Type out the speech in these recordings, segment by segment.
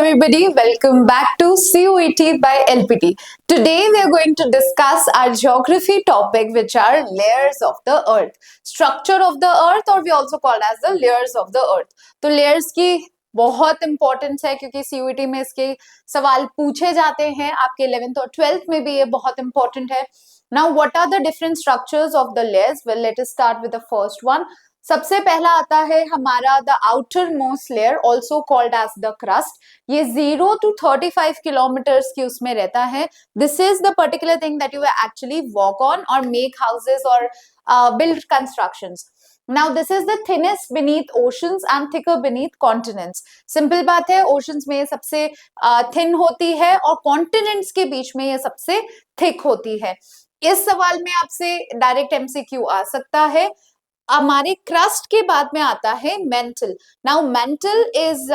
everybody, welcome back to CUET by LPT. Today we are going to discuss our geography topic, which are layers of the earth, structure of the earth, or we also call as the layers of the earth. तो layers की बहुत importance है क्योंकि CUET में इसके सवाल पूछे जाते हैं, आपके 11th और 12th में भी ये बहुत इंपॉर्टेंट है. Now what are the different structures of the layers? Well, let us start with the first one. सबसे पहला आता है हमारा the outermost layer, also called as the crust. ये 0 to 35 किलोमीटर्स की उसमें रहता है. This is the particular thing that you actually walk on और मेक हाउसेस और build constructions. Now this is the thinnest beneath oceans and thicker beneath continents. Simple बात है, oceans में सबसे थिन होती है और कॉन्टिनेंट्स के बीच में ये सबसे थिक होती है. इस सवाल में आपसे डायरेक्ट एमसीक्यू आ सकता है. हमारे क्रस्ट के बाद में आता है mental. Now mental is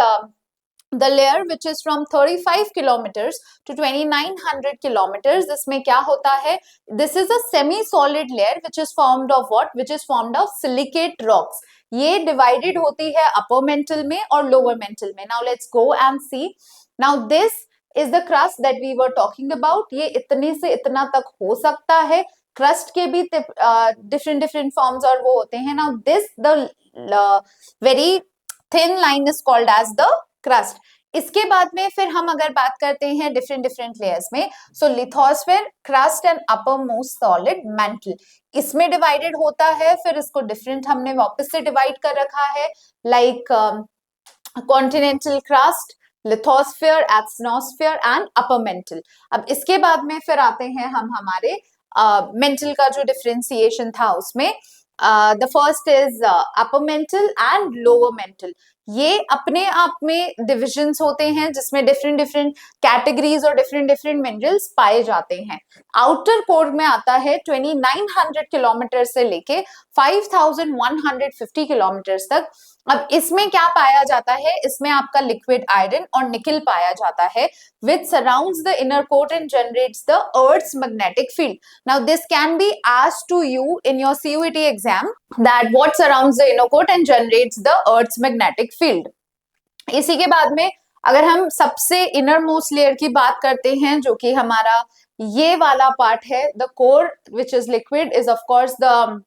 the layer which is from 35 kilometers to 2900 kilometers. इसमें क्या होता है? This is a semi-solid layer which is formed of what? Which is formed of silicate rocks. ये divided होती है upper mantle में और lower mantle में. Now let's go and see. Now this is the crust that we were talking about. ये इतने से इतना तक हो सकता है. क्रस्ट के भी डिफरेंट फॉर्म्स और वो होते हैं. Now this the very thin line is called as the crust. इसके बाद में फिर हम अगर बात करते हैं डिफरेंट लेयर्स में, so lithosphere, crust and upper most solid mantle, इसमें डिवाइडेड होता है. फिर इसको डिफरेंट हमने वापस से डिवाइड कर रखा है, like continental crust, lithosphere, asthenosphere and upper mantle. अब इसके बाद में फिर आते हैं हम हमारे मेंटल का जो डिफरेंशिएशन था उसमें. The first is upper mantle and lower mental. ये अपने आप में डिविजन्स होते हैं जिसमें डिफरेंट कैटेगरीज और डिफरेंट मिनरल्स पाए जाते हैं. आउटर कोर में आता है 2900 किलोमीटर से लेके 5150 किलोमीटर तक. अब इसमें क्या पाया जाता है? इसमें आपका लिक्विड आयरन और निकल पाया जाता है, which surrounds the inner core and generates the Earth's magnetic field. Now this can be asked to you in your CUET exam, that what surrounds the inner core and generates the Earth's magnetic field. इसी के बाद में अगर हम सबसे inner most layer की बात करते हैं, जो कि हमारा ये वाला पार्ट है, the core which is liquid is of course the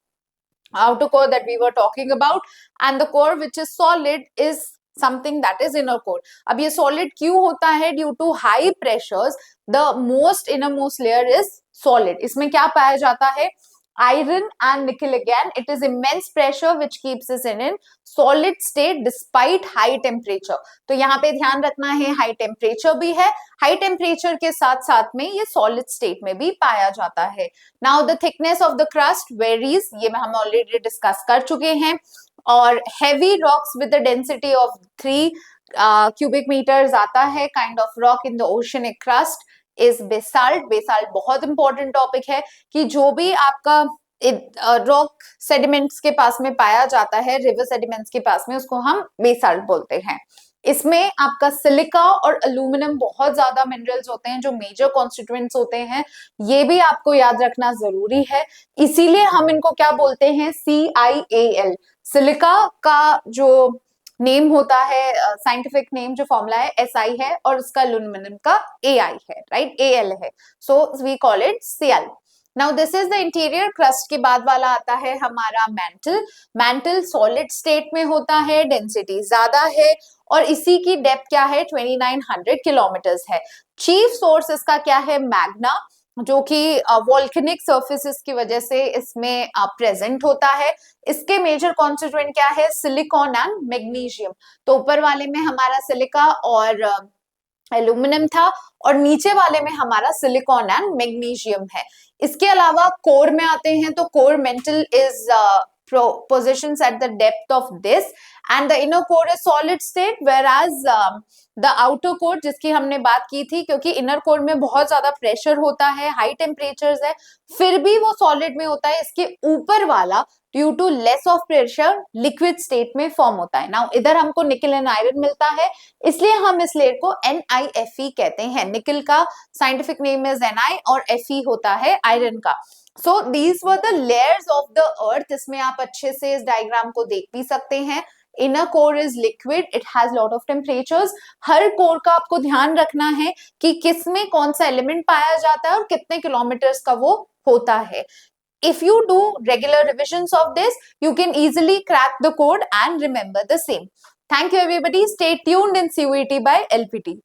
outer core that we were talking about, and the core which is solid is something that is inner core. अब ये solid क्यों होता है? Due to high pressures the most innermost layer is solid. इसमें क्या पाया जाता है? Iron and nickel again. It is immense pressure which keeps us in solid state despite high temperature. तो यहाँ पे ध्यान रखना है, high temperature भी है, high temperature के साथ साथ में ये solid state में भी पाया जाता है. Now the thickness of the crust varies. ये हम already discuss कर चुके हैं. और heavy rocks with the density of 3 cubic meters आता है. Kind of rock in the oceanic crust is basalt. Basalt बहुत इंपॉर्टेंट टॉपिक है कि जो भी आपका रॉक सेडिमेंट्स के पास में पाया जाता है, रिवर सेडिमेंट्स के पास में, उसको हम बेसाल्ट बोलते हैं. इसमें आपका सिलिका और एल्यूमिनियम बहुत ज्यादा मिनरल्स होते हैं जो मेजर कॉन्स्टिट्यूएंट्स होते हैं. ये भी आपको याद रखना जरूरी है. इसीलिए हम इनको क्या बोलते हैं? CIAL. सिलिका का जो नेम होता है, साइंटिफिक नेम जो फॉर्मूला है SI है, और उसका एल्यूमिनियम का AI है, राइट? AL है. So we call it Cl. Now this is the interior. Crust के बाद वाला आता है हमारा मेंटल. मेंटल सॉलिड स्टेट में होता है, डेंसिटी ज्यादा है, और इसी की डेप्थ क्या है? 2900 किलोमीटर्स है. चीफ सोर्स इसका क्या है? मैग्ना, जो कि वोल्केनिक सर्फेसिस की वजह से इसमें प्रेजेंट होता है. इसके मेजर कॉन्स्टिट्यूएंट क्या है? Silicon and magnesium. तो ऊपर वाले में हमारा सिलिका और एल्यूमिनियम था, और नीचे वाले में हमारा सिलिकॉन एंड मैग्नीशियम है. इसके अलावा कोर में आते हैं तो core mantle is positions at the depth of this, and the inner core is solid state, whereas the outer core जिसकी हमने बात की थी, क्योंकि inner core में बहुत ज्यादा प्रेशर होता है, हाई टेम्परेचर्स है, फिर भी वो सॉलिड में होता है. इसके ऊपर वाला due to less of pressure liquid state में फॉर्म होता है. नाउ इधर हमको निकल एंड आयरन मिलता है, इसलिए हम इस लेयर को NiFe कहते हैं. निकल का साइंटिफिक नेम इज Ni और Fe होता है आयरन का. So these were the layers of the earth. इसमें आप अच्छे से इस डायग्राम को देख भी सकते हैं. inner core is liquid, it has lot of temperatures. Her core का आपको ध्यान रखना है कि किसमें कौन सा एलिमेंट पाया जाता है और कितने किलोमीटर्स का वो होता है. If you do regular revisions of this, you can easily crack the code and remember the same. Thank you everybody. Stay tuned in CUET by LPT.